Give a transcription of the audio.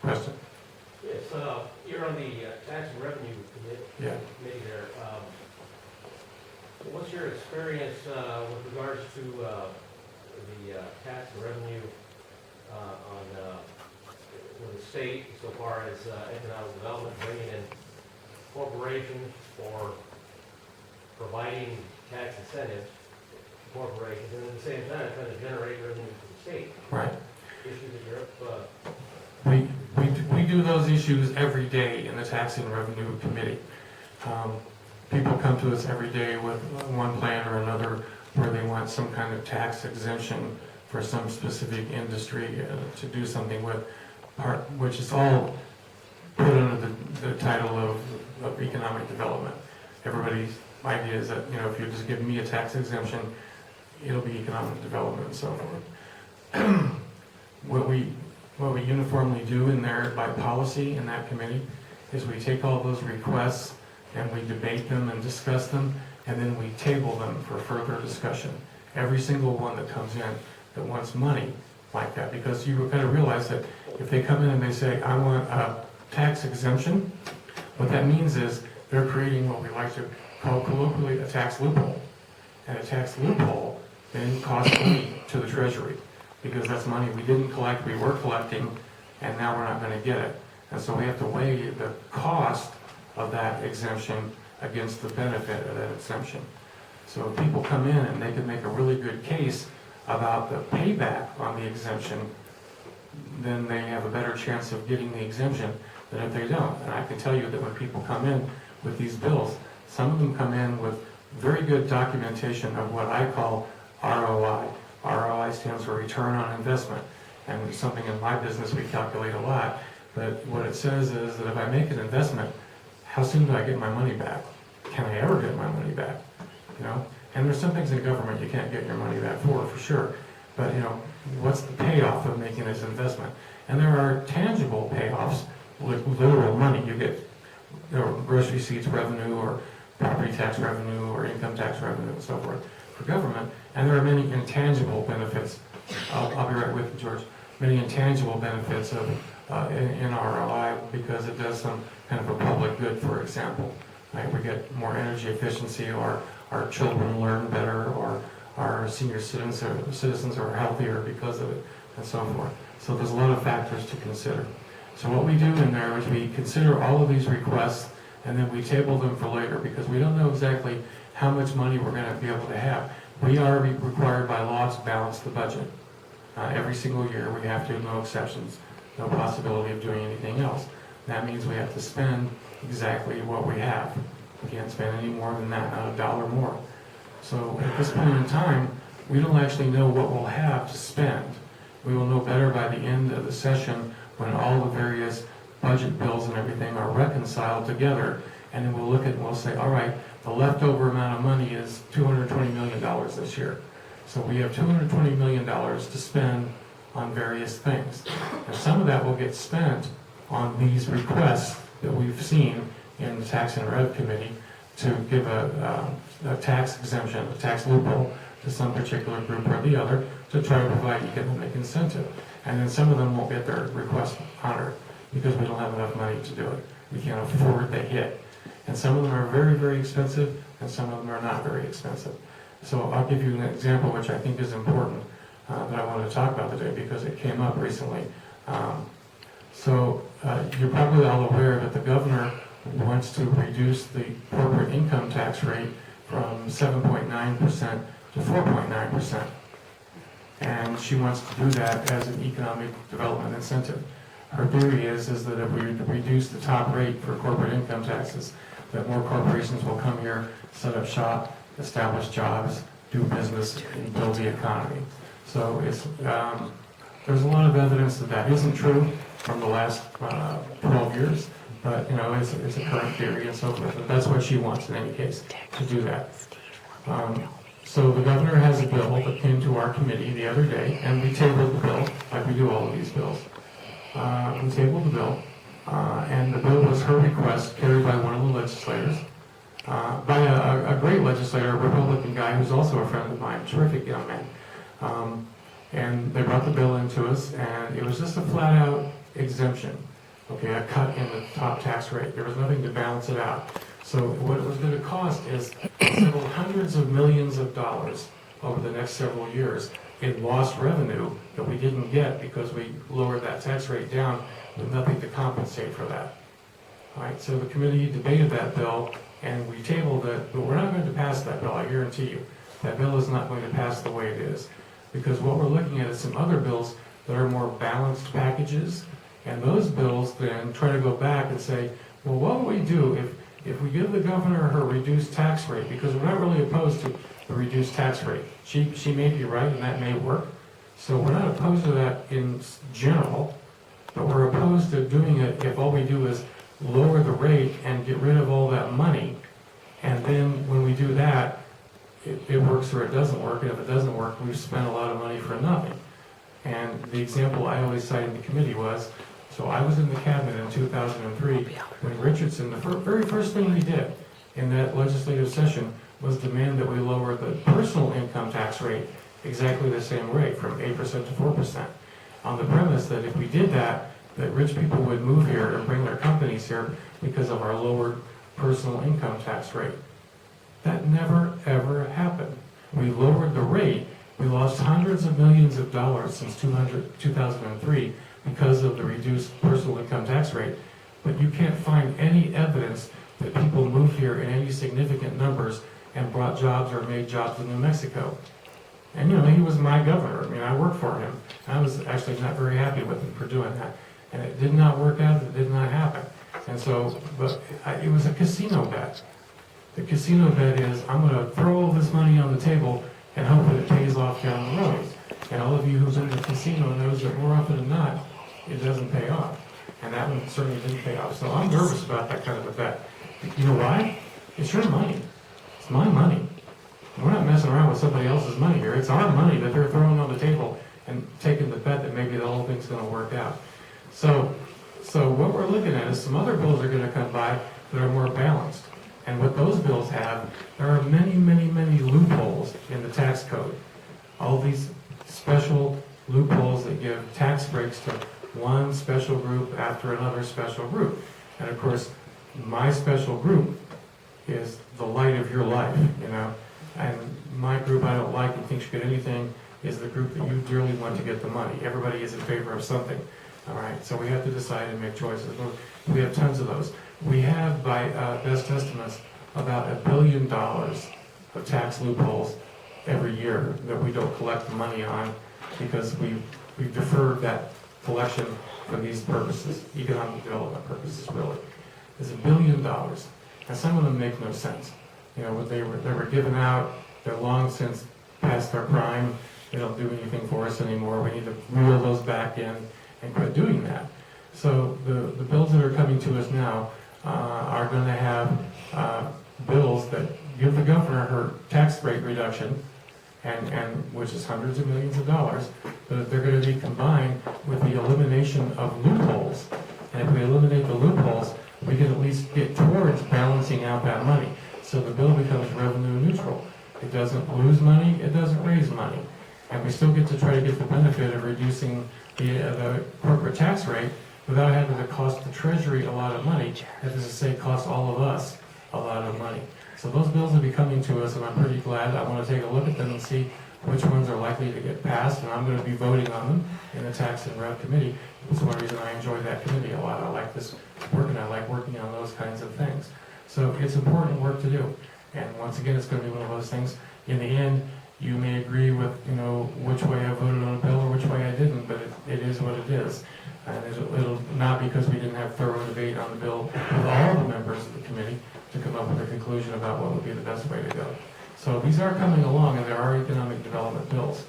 Question? Yes, you're on the Tax and Revenue Committee Yeah. there. What's your experience with regards to the tax and revenue with the state so far as economic development, bringing in corporations or providing tax incentives to corporations, and at the same time trying to generate revenue for the state? Right. Issues that you're up, We do those issues every day in the Tax and Revenue Committee. People come to us every day with one plan or another where they want some kind of tax exemption for some specific industry to do something with, which is all put under the title of economic development. Everybody's idea is that, if you just give me a tax exemption, it'll be economic development and so forth. What we uniformly do in there by policy in that committee is we take all those requests and we debate them and discuss them, and then we table them for further discussion. Every single one that comes in that wants money like that, because you've got to realize that if they come in and they say, I want a tax exemption, what that means is they're creating what we like to call colloquially a tax loophole. And a tax loophole then costs money to the Treasury, because that's money we didn't collect, we were collecting, and now we're not going to get it. And so we have to weigh the cost of that exemption against the benefit of that exemption. So if people come in and they can make a really good case about the payback on the exemption, then they have a better chance of getting the exemption than if they don't. And I can tell you that when people come in with these bills, some of them come in with very good documentation of what I call ROI. ROI stands for return on investment, and it's something in my business we calculate a lot. But what it says is that if I make an investment, how soon do I get my money back? Can I ever get my money back? And there's some things in government you can't get your money back for sure. But what's the payoff of making this investment? And there are tangible payoffs, like literal money. You get grocery receipts revenue, or property tax revenue, or income tax revenue, and so forth for government. And there are many intangible benefits. I'll be right with you, George. Many intangible benefits of in ROI, because it does some kind of a public good, for example. Right? We get more energy efficiency, or our children learn better, or our senior citizens are healthier because of it, and so forth. So there's a lot of factors to consider. So what we do in there is we consider all of these requests, and then we table them for later, because we don't know exactly how much money we're going to be able to have. We are required by law to balance the budget. Every single year we have to, no exceptions, no possibility of doing anything else. That means we have to spend exactly what we have. We can't spend any more than that, not a dollar more. So at this point in time, we don't actually know what we'll have to spend. We will know better by the end of the session, when all the various budget bills and everything are reconciled together, and then we'll look at and we'll say, all right, the leftover amount of money is $220 million this year. So we have $220 million to spend on various things. And some of that will get spent on these requests that we've seen in the Tax and Rev Committee to give a tax exemption, a tax loophole to some particular group or the other to try to provide economic incentive. And then some of them won't get their request honored because we don't have enough money to do it. We can't afford the hit. And some of them are very, very expensive, and some of them are not very expensive. So I'll give you an example which I think is important that I want to talk about today, because it came up recently. You're probably all aware that the governor wants to reduce the corporate income tax rate from 7.9% to 4.9%. And she wants to do that as an economic development incentive. Her theory is that if we reduce the top rate for corporate income taxes, that more corporations will come here, set up shop, establish jobs, do business, and build the economy. So there's a lot of evidence that that isn't true from the last 12 years, but it's a current theory and so forth. But that's what she wants in any case, to do that. So the governor has a bill that came to our committee the other day, and we tabled the bill, like we do all of these bills. We tabled the bill, and the bill was her request, carried by one of the legislators, by a great legislator, a Republican guy who's also a friend of mine, terrific young man. And they brought the bill into us, and it was just a flat-out exemption, okay, a cut in the top tax rate. There was nothing to balance it out. So what it was going to cost is several hundreds of millions of dollars over the next several years in lost revenue that we didn't get because we lowered that tax rate down with nothing to compensate for that. All right, so the committee debated that bill, and we tabled it, but we're not going to pass that bill, I guarantee you. That bill is not going to pass the way it is, because what we're looking at is some other bills that are more balanced packages, and those bills then try to go back and say, well, what would we do if we give the governor her reduced tax rate, because we're not really opposed to the reduced tax rate. She may be right, and that may work. So we're not opposed to that in general, but we're opposed to doing it if all we do is lower the rate and get rid of all that money. And then when we do that, it works or it doesn't work. And if it doesn't work, we've spent a lot of money for nothing. And the example I always cite in the committee was, so I was in the cabinet in 2003 when Richardson, the very first thing he did in that legislative session was demand that we lower the personal income tax rate exactly the same rate, from 8% to 4%, on the premise that if we did that, that rich people would move here and bring their companies here because of our lowered personal income tax rate. That never, ever happened. We lowered the rate. We lost hundreds of millions of dollars since 2003 because of the reduced personal income tax rate. But you can't find any evidence that people moved here in any significant numbers and brought jobs or made jobs in New Mexico. And he was my governor. I mean, I worked for him. I was actually not very happy with him for doing that. And it did not work out. It did not happen. And so, but it was a casino bet. The casino bet is, I'm going to throw all this money on the table and hope that it pays off down the road. And all of you who's in the casino knows that more often than not, it doesn't pay off. And that one certainly didn't pay off. So I'm nervous about that kind of a bet. You know why? It's your money. It's my money. We're not messing around with somebody else's money here. It's our money that they're throwing on the table and taking the bet that maybe the whole thing's going to work out. So what we're looking at is some other bills are going to come by that are more balanced. And what those bills have, there are many, many, many loopholes in the tax code. All these special loopholes that give tax breaks to one special group after another special group. And of course, my special group is the light of your life, And my group I don't like and think should get anything is the group that you dearly want to get the money. Everybody is in favor of something. All right, so we have to decide and make choices. We have tons of those. We have, by best estimates, about $1 billion of tax loopholes every year that we don't collect the money on because we've deferred that collection for these purposes, economic development purposes, really. There's $1 billion. And some of them make no sense. They were given out, they're long since past their prime, they don't do anything for us anymore. We need to reel those back in and quit doing that. So the bills that are coming to us now are going to have bills that give the governor her tax rate reduction, and which is hundreds of millions of dollars, but they're going to be combined with the elimination of loopholes. And if we eliminate the loopholes, we can at least get towards balancing out that money. So the bill becomes revenue neutral. It doesn't lose money, it doesn't raise money. And we still get to try to get the benefit of reducing the corporate tax rate without having to cost the Treasury a lot of money. That is to say, cost all of us a lot of money. So those bills will be coming to us, and I'm pretty glad. I want to take a look at them and see which ones are likely to get passed, and I'm going to be voting on them in the Tax and Rev Committee. That's one reason I enjoy that committee a lot. I like this work, and I like working on those kinds of things. So it's important work to do. And once again, it's going to be one of those things. In the end, you may agree with, which way I voted on a bill or which way I didn't, but it is what it is. And it'll not because we didn't have thorough debate on the bill with all the members of the committee to come up with a conclusion about what would be the best way to go. So these are coming along, and there are economic development bills.